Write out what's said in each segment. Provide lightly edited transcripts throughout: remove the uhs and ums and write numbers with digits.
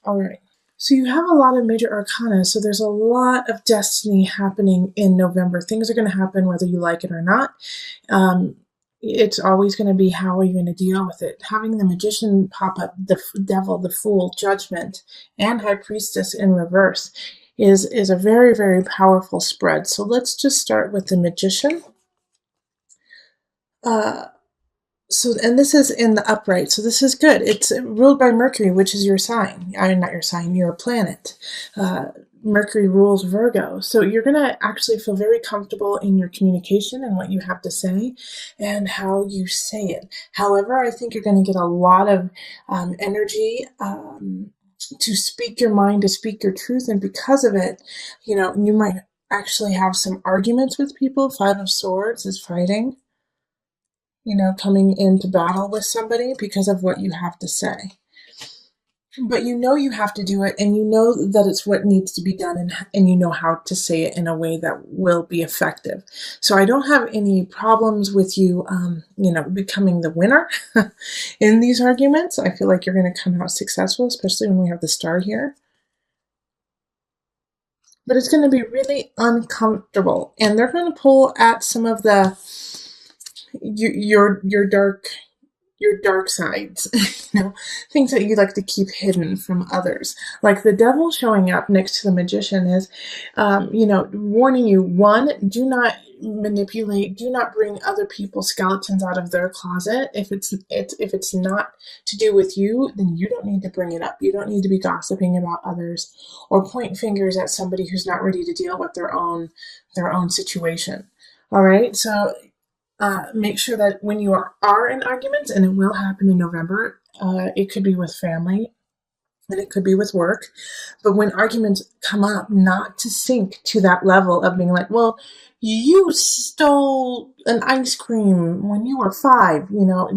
All right. So you have a lot of major arcana, so there's a lot of destiny happening in November. Things are going to happen whether you like it or not. It's always going to be, how are you going to deal with it? Having the Magician pop up, the Devil, the Fool, Judgment, and High Priestess in reverse is a very, very powerful spread. So let's just start with the Magician. And this is in the upright, so this is good. It's ruled by Mercury, which is your sign. I mean, not your sign, your planet. Mercury rules Virgo, so you're going to actually feel very comfortable in your communication and what you have to say and how you say it. However, I think you're going to get a lot of energy to speak your mind, to speak your truth, and because of it, you might actually have some arguments with people. Five of Swords is fighting. Coming into battle with somebody because of what you have to say. But you have to do it, and you know that it's what needs to be done, and you know how to say it in a way that will be effective. So I don't have any problems with you, becoming the winner in these arguments. I feel like you're going to come out successful, especially when we have the star here. But it's going to be really uncomfortable, and they're going to pull at some of the your dark sides, things that you like to keep hidden from others. Like the Devil showing up next to the Magician is, warning you, one, do not manipulate, do not bring other people's skeletons out of their closet. If it's not to do with you, then you don't need to bring it up. You don't need to be gossiping about others or point fingers at somebody who's not ready to deal with their own situation. All right, so make sure that when you are in arguments, and it will happen in November, it could be with family and it could be with work, but when arguments come up, not to sink to that level of being like, well, you stole an ice cream when you were 5,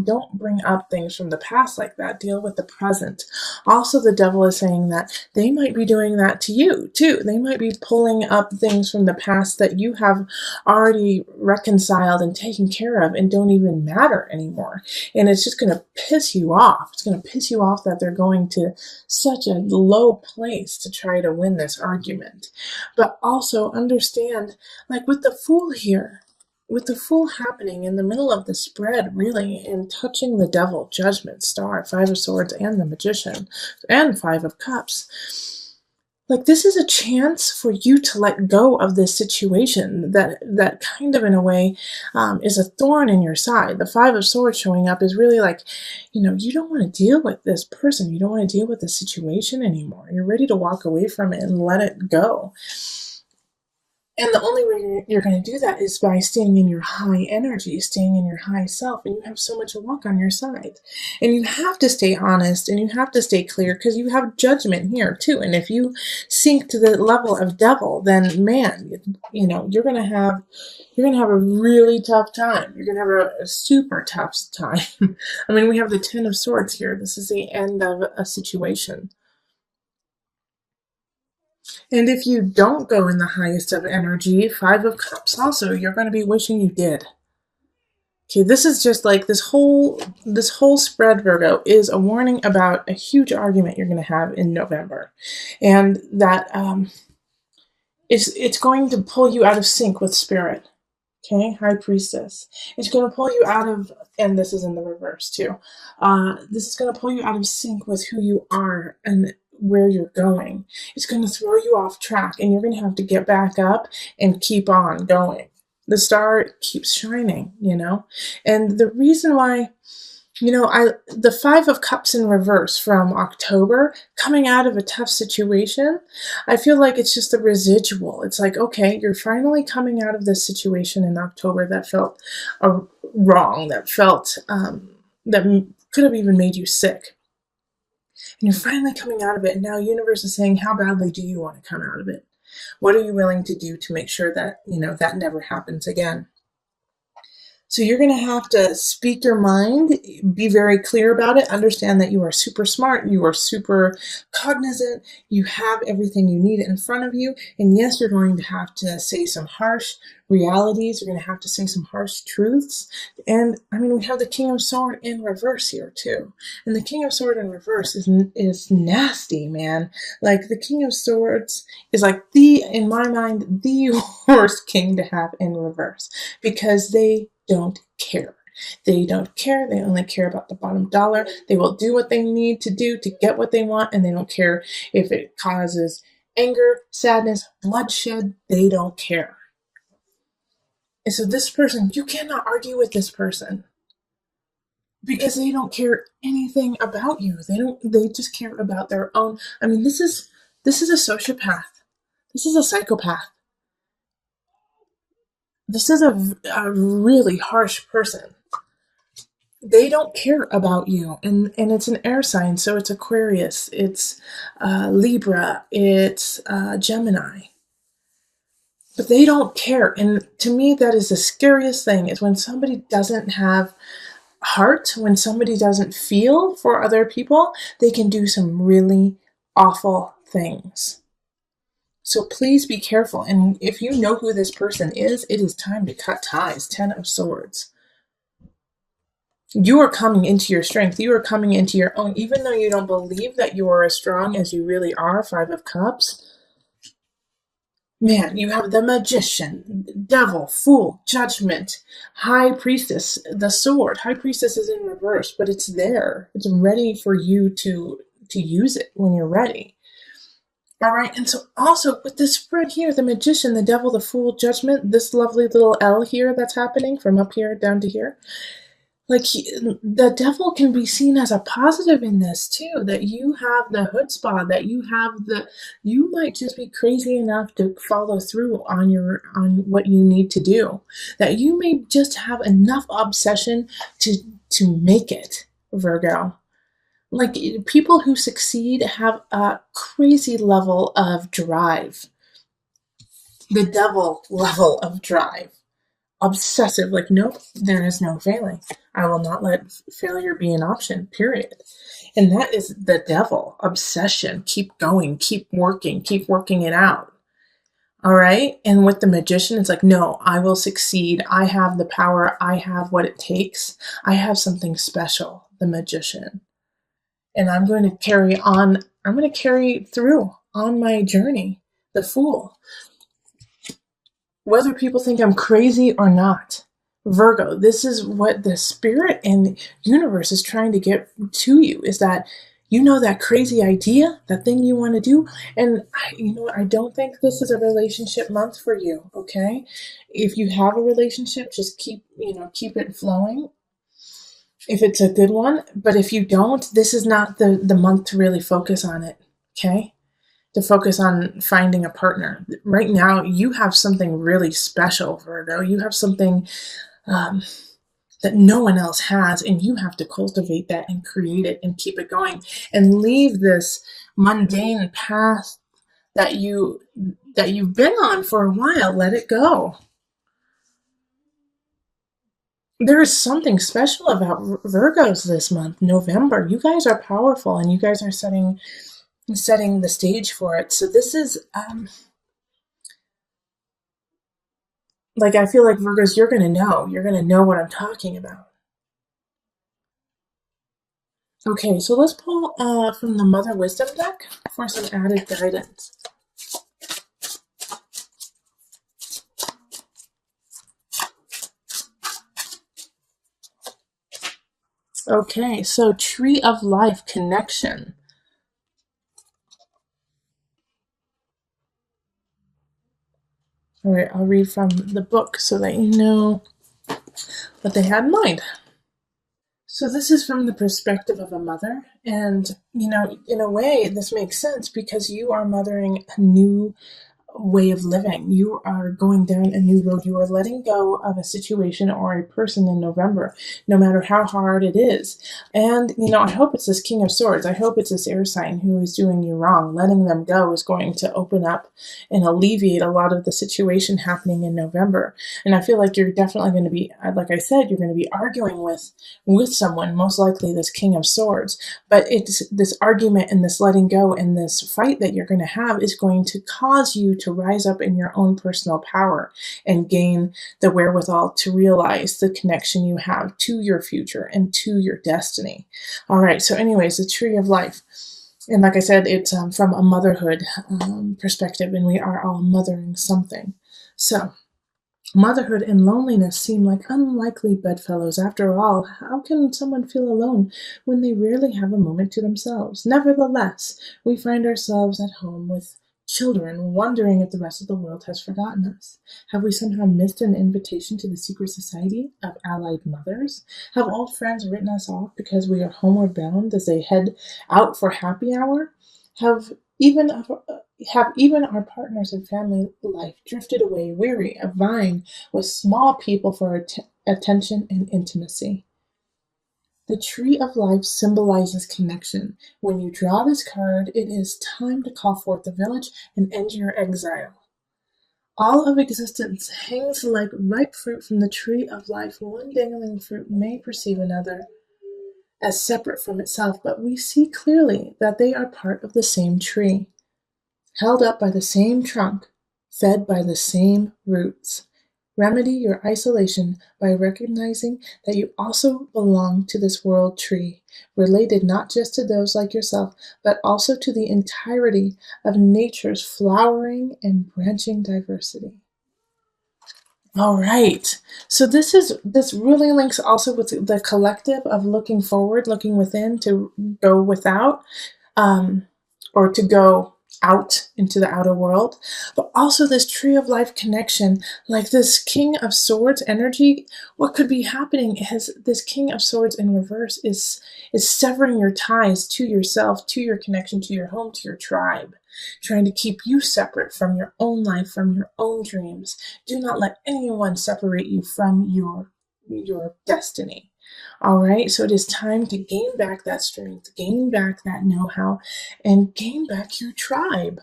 don't bring up things from the past like that. Deal with the present. Also, the Devil is saying that they might be doing that to you too. They might be pulling up things from the past that you have already reconciled and taken care of and don't even matter anymore. And it's just going to piss you off. It's going to piss you off that they're going to such a low place to try to win this argument. But also understand, like with the Fool here, with the Fool happening in the middle of the spread, really, and touching the Devil, Judgment, Star, Five of Swords, and the Magician, and Five of Cups, like this is a chance for you to let go of this situation that kind of, in a way, is a thorn in your side. The Five of Swords showing up is really like, you don't want to deal with this person. You don't want to deal with the situation anymore. You're ready to walk away from it and let it go. And the only way you're going to do that is by staying in your high energy, staying in your high self, and you have so much luck on your side. And you have to stay honest, and you have to stay clear, because you have Judgment here too. And if you sink to the level of Devil, then man, you're going to have a really tough time. You're going to have a super tough time. I mean, we have the Ten of Swords here. This is the end of a situation. And if you don't go in the highest of energy, Five of Cups also, you're going to be wishing you did. Okay, this is just like this whole spread, Virgo, is a warning about a huge argument you're going to have in November. And that it's going to pull you out of sync with spirit. Okay, High Priestess. It's going to pull you out of, and this is in the reverse too, this is going to pull you out of sync with who you are and where you're going. It's going to throw you off track, and you're going to have to get back up and keep on going. The star keeps shining, and the reason why, the Five of Cups in reverse from October, coming out of a tough situation, I feel like it's just a residual. It's like, okay, you're finally coming out of this situation in October that felt wrong, that felt, that could have even made you sick. And you're finally coming out of it, and now universe is saying, how badly do you want to come out of it? What are you willing to do to make sure that, that never happens again? So you're going to have to speak your mind, be very clear about it, understand that you are super smart, you are super cognizant, you have everything you need in front of you. And yes, you're going to have to say some harsh realities. You're going to have to say some harsh truths. And I mean, we have the King of Sword in reverse here too. And the King of Sword in reverse is nasty, man. Like the King of Swords is like in my mind, the worst king to have in reverse, because they don't care. They don't care. They only care about the bottom dollar. They will do what they need to do to get what they want, and they don't care if it causes anger, sadness, bloodshed. They don't care. And so this person, you cannot argue with this person because they don't care anything about you. They just care about their own. I mean, this is a sociopath. This is a psychopath. This is a really harsh person. They don't care about you, and it's an air sign, so it's Aquarius, it's Libra, it's Gemini, but they don't care. And to me, that is the scariest thing, is when somebody doesn't have heart, when somebody doesn't feel for other people, they can do some really awful things. So please be careful. And if you know who this person is, it is time to cut ties. 10 of Swords. You are coming into your strength. You are coming into your own, even though you don't believe that you are as strong as you really are. 5 of Cups. Man, you have the Magician, Devil, Fool, Judgment, High Priestess, the Sword. High Priestess is in reverse, but it's there. It's ready for you to use it when you're ready. All right, and so also with this spread here, the Magician, the Devil, the Fool, Judgment, this lovely little L here that's happening from up here down to here. Like the devil can be seen as a positive in this too, that you have the chutzpah, that you might just be crazy enough to follow through on what you need to do, that you may just have enough obsession to make it, Virgo. Like people who succeed have a crazy level of drive, the devil level of drive. Obsessive, like, nope, there is no failing. I will not let failure be an option, period. And that is the devil. Obsession. Keep going, keep working it out. All right? And with the Magician, it's like, no, I will succeed. I have the power. I have what it takes. I have something special, the Magician. And I'm going to carry through on my journey, the Fool. Whether people think I'm crazy or not, Virgo, this is what the spirit and universe is trying to get to you, is that you know that crazy idea, that thing you want to do. And I don't think this is a relationship month for you, okay? If you have a relationship, just keep it flowing if it's a good one. But if you don't, this is not the month to really focus on it, okay? To focus on finding a partner. Right now, you have something really special, Virgo. You have something that no one else has, and you have to cultivate that and create it and keep it going and leave this mundane path that you've been on for a while. Let it go. There is something special about Virgos this month, November. You guys are powerful, and you guys are setting the stage for it. So this is like, I feel like Virgos, you're gonna know what I'm talking about. Okay, so let's pull from the Mother Wisdom deck for some added guidance. Okay, so Tree of Life connection. All right, I'll read from the book so that you know what they had in mind. So this is from the perspective of a mother, and in a way this makes sense because you are mothering a new way of living. You are going down a new road. You are letting go of a situation or a person in November, no matter how hard it is. And, I hope it's this King of Swords. I hope it's this air sign who is doing you wrong. Letting them go is going to open up and alleviate a lot of the situation happening in November. And I feel like you're definitely going to be, like I said, you're going to be arguing with someone, most likely this King of Swords. But it's this argument and this letting go and this fight that you're going to have is going to cause you to rise up in your own personal power and gain the wherewithal to realize the connection you have to your future and to your destiny. All right. So anyways, the Tree of Life. And like I said, it's from a motherhood perspective, and we are all mothering something. So motherhood and loneliness seem like unlikely bedfellows. After all, how can someone feel alone when they rarely have a moment to themselves? Nevertheless, we find ourselves at home with children, wondering if the rest of the world has forgotten us. Have we somehow missed an invitation to the secret society of allied mothers? Have old friends written us off because we are homeward bound as they head out for happy hour? Have even our partners in family life drifted away, weary of vying with small people for attention and intimacy? The Tree of Life symbolizes connection. When you draw this card, it is time to call forth the village and end your exile. All of existence hangs like ripe fruit from the Tree of Life. One dangling fruit may perceive another as separate from itself, but we see clearly that they are part of the same tree, held up by the same trunk, fed by the same roots. Remedy your isolation by recognizing that you also belong to this world tree, related not just to those like yourself, but also to the entirety of nature's flowering and branching diversity. All right. So this really links also with the collective of looking forward, looking within to go without, or to go out into the outer world, but also this Tree of Life connection, like this King of Swords energy. What could be happening is this King of Swords in reverse is severing your ties to yourself, to your connection, to your home, to your tribe, trying to keep you separate from your own life, from your own dreams. Do not let anyone separate you from your destiny. All right, so it is time to gain back that strength, gain back that know-how, and gain back your tribe.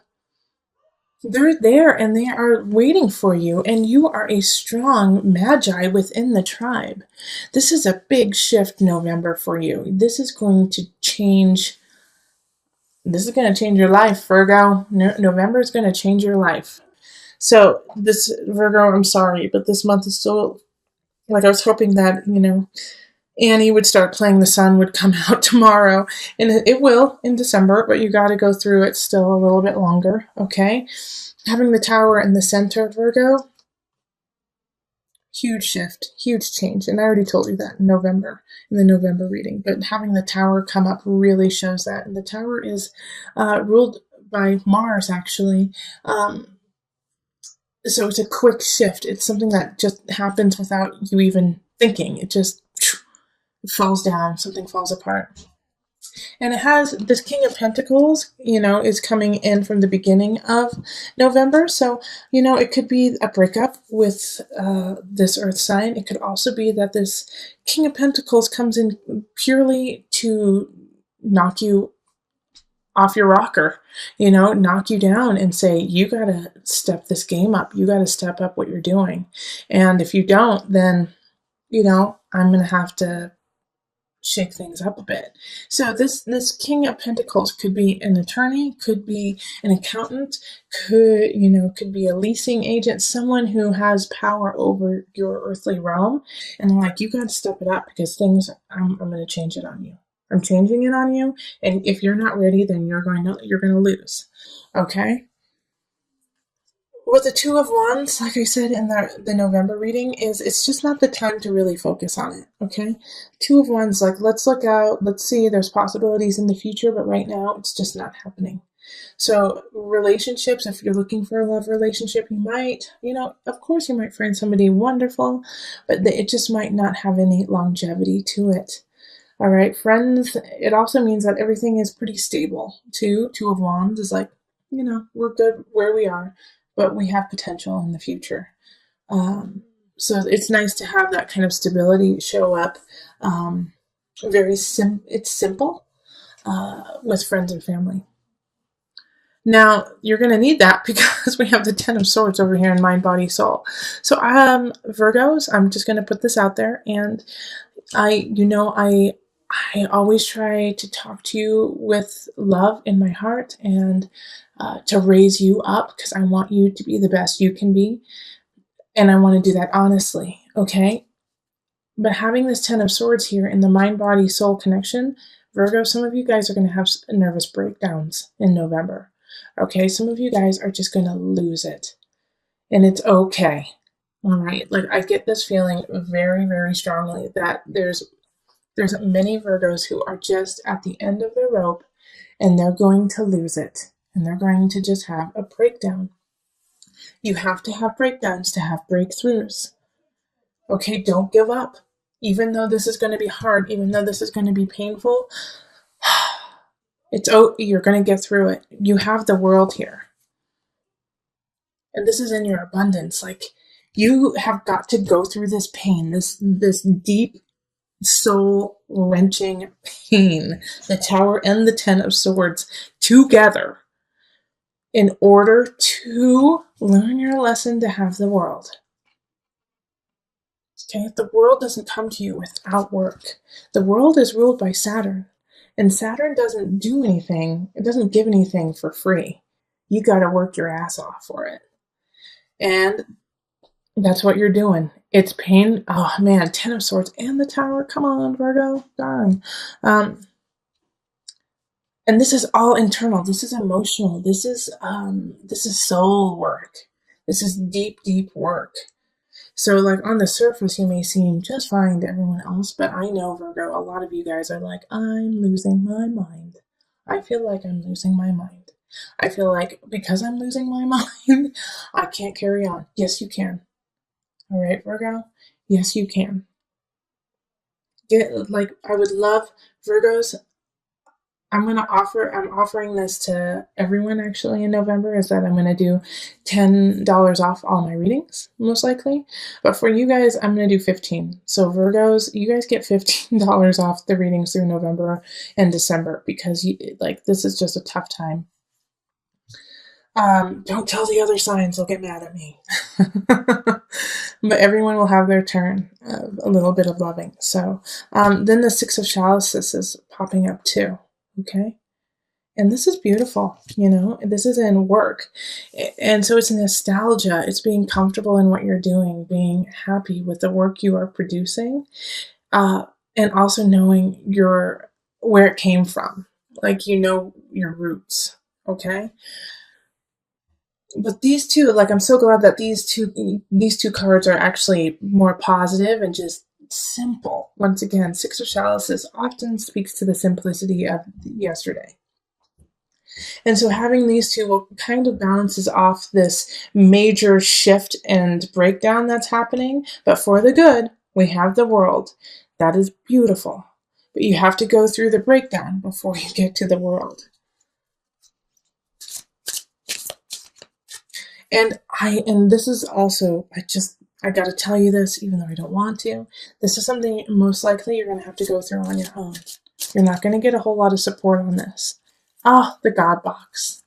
They're there and they are waiting for you, and you are a strong magi within the tribe. This is a big shift, November, for you. This is going to change. This is going to change your life, Virgo. November is going to change your life. So this, Virgo, I'm sorry, but this month is still, like, I was hoping that, Annie would start playing The Sun would come out tomorrow, and it will in December, but you got to go through it still a little bit longer, okay? Having the Tower in the center, Virgo, huge shift, huge change, and I already told you that in the November reading, but having the Tower come up really shows that, and the Tower is ruled by Mars, actually. So it's a quick shift. It's something that just happens without you even thinking. It just falls down, something falls apart. And it has this King of Pentacles, is coming in from the beginning of November. So, it could be a breakup with this earth sign. It could also be that this King of Pentacles comes in purely to knock you off your rocker, knock you down and say, you got to step this game up. You got to step up what you're doing. And if you don't, then, I'm going to have to shake things up a bit. So this King of Pentacles could be an attorney, could be an accountant, could be a leasing agent, someone who has power over your earthly realm, and like, you got to step it up because I'm going to change it on you. I'm changing it on you, and if you're not ready, then you're going to lose. Okay? With the Two of Wands, like I said in the November reading, it's just not the time to really focus on it, okay? Two of Wands, like, let's look out, let's see, there's possibilities in the future, but right now, it's just not happening. So relationships, if you're looking for a love relationship, you might, of course you might find somebody wonderful, but it just might not have any longevity to it. All right, friends, it also means that everything is pretty stable, too. Two of Wands is like, we're good where we are. but we have potential in the future. So it's nice to have that kind of stability show up. It's simple with friends and family. Now, you're going to need that because we have the Ten of Swords over here in mind, body, soul. So, Virgos, I'm just going to put this out there. And I always try to talk to you with love in my heart and to raise you up because I want you to be the best you can be. And I want to do that honestly, okay? But having this Ten of Swords here in the mind, body, soul connection, Virgo, some of you guys are going to have nervous breakdowns in November. Okay, some of you guys are just going to lose it. And it's okay. All right, like I get this feeling very, very strongly that there's many Virgos who are just at the end of the rope and they're going to lose it. And they're going to just have a breakdown. You have to have breakdowns to have breakthroughs. Okay, don't give up. Even though this is going to be hard, even though this is going to be painful, you're going to get through it. You have the world here. And this is in your abundance. Like, you have got to go through this pain, this deep, soul-wrenching pain, the Tower and the Ten of Swords together in order to learn your lesson to have the world. Okay, the world doesn't come to you without work. The world is ruled by Saturn. And Saturn doesn't do anything, it doesn't give anything for free. You got to work your ass off for it. And that's what you're doing. It's pain. Oh man, Ten of Swords and the Tower. Come on, Virgo. Darn. And this is all internal. This is emotional. This is soul work. This is deep, deep work. So, like, on the surface, you may seem just fine to everyone else, but I know, Virgo, a lot of you guys are like, I'm losing my mind. I feel like I'm losing my mind. I feel like because I'm losing my mind, I can't carry on. Yes, you can. All right, Virgo? Yes, you can. I would love Virgos. I'm offering this to everyone actually in November, is that I'm going to do $10 off all my readings, most likely. But for you guys, I'm going to do 15. So Virgos, you guys get $15 off the readings through November and December because this is just a tough time. Don't tell the other signs, they'll get mad at me. But everyone will have their turn of a little bit of loving. So then the Six of Chalices is popping up too. Okay. And this is beautiful, this is in work. And so it's nostalgia. It's being comfortable in what you're doing, being happy with the work you are producing, and also knowing where it came from, like, your roots. Okay. But these two, I'm so glad that these two cards are actually more positive and just simple. Once again, Six of Chalices often speaks to the simplicity of yesterday. And so having these two will kind of balances off this major shift and breakdown that's happening. But for the good, we have the world. That is beautiful. But you have to go through the breakdown before you get to the world. And this is also, I got to tell you this, even though I don't want to. This is something most likely you're going to have to go through on your own. You're not going to get a whole lot of support on this. The God box.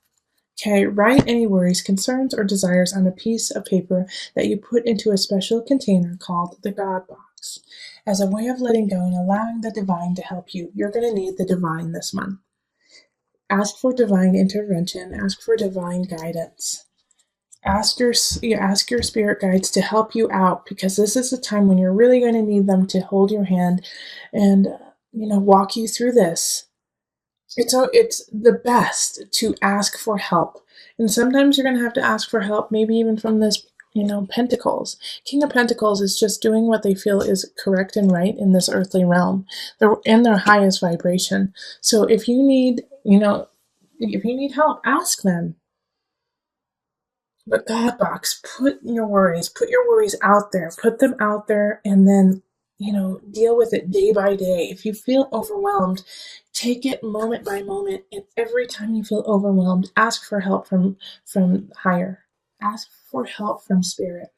Okay, write any worries, concerns, or desires on a piece of paper that you put into a special container called the God box. As a way of letting go and allowing the divine to help you, you're going to need the divine this month. Ask for divine intervention. Ask for divine guidance. Ask your spirit guides to help you out, because this is the time when you're really going to need them to hold your hand and walk you through this. It's the best to ask for help, and sometimes you're going to have to ask for help, maybe even from this Pentacles. King of Pentacles is just doing what they feel is correct and right in this earthly realm. They're in their highest vibration. So if you need help, ask them. But God box, put your worries out there, put them out there, and then, deal with it day by day. If you feel overwhelmed, take it moment by moment. And every time you feel overwhelmed, ask for help from higher. ask for help from spirit.